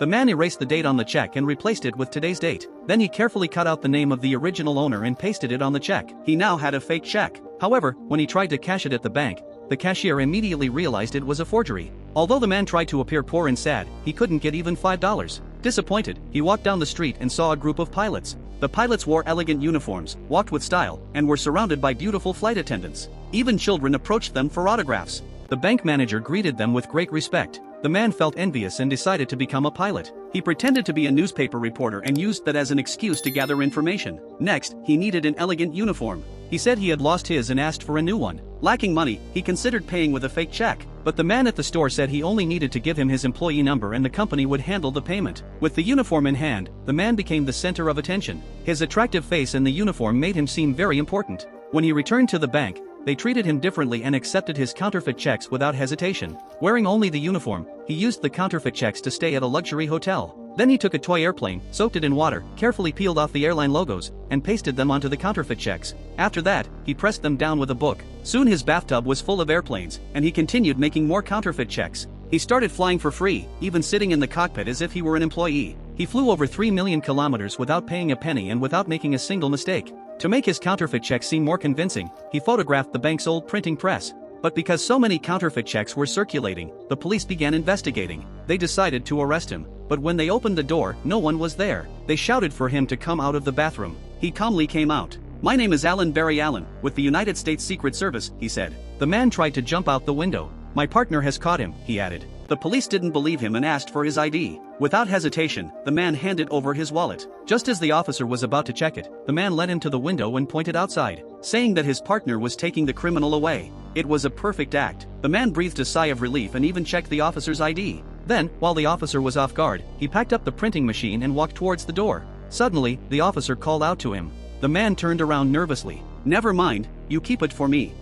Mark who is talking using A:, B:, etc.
A: The man erased the date on the check and replaced it with today's date. Then he carefully cut out the name of the original owner and pasted it on the check. He now had a fake check. However, when he tried to cash it at the bank, the cashier immediately realized it was a forgery. Although the man tried to appear poor and sad, he couldn't get even $5. Disappointed, he walked down the street and saw a group of pilots. The pilots wore elegant uniforms, walked with style, and were surrounded by beautiful flight attendants. Even children approached them for autographs. The bank manager greeted them with great respect. The man felt envious and decided to become a pilot. He pretended to be a newspaper reporter and used that as an excuse to gather information. Next, he needed an elegant uniform. He said he had lost his and asked for a new one. Lacking money, he considered paying with a fake check. But the man at the store said he only needed to give him his employee number and the company would handle the payment. With the uniform in hand, the man became the center of attention. His attractive face and the uniform made him seem very important. When he returned to the bank, they treated him differently and accepted his counterfeit checks without hesitation. Wearing only the uniform, he used the counterfeit checks to stay at a luxury hotel. Then he took a toy airplane, soaked it in water, carefully peeled off the airline logos, and pasted them onto the counterfeit checks. After that, he pressed them down with a book. Soon his bathtub was full of airplanes, and he continued making more counterfeit checks. He started flying for free, even sitting in the cockpit as if he were an employee. He flew over 3 million kilometers without paying a penny and without making a single mistake. To make his counterfeit checks seem more convincing, he photographed the bank's old printing press. But because so many counterfeit checks were circulating, the police began investigating. They decided to arrest him, but when they opened the door, no one was there. They shouted for him to come out of the bathroom. He calmly came out. "My name is Alan Barry Allen, with the United States Secret Service," he said. The man tried to jump out the window. "My partner has caught him," he added. The police didn't believe him and asked for his ID. Without hesitation, the man handed over his wallet. Just as the officer was about to check it, the man led him to the window and pointed outside, saying that his partner was taking the criminal away. It was a perfect act. The man breathed a sigh of relief and even checked the officer's ID. Then, while the officer was off guard, he packed up the printing machine and walked towards the door. Suddenly, the officer called out to him. The man turned around nervously. "Never mind, you keep it for me,"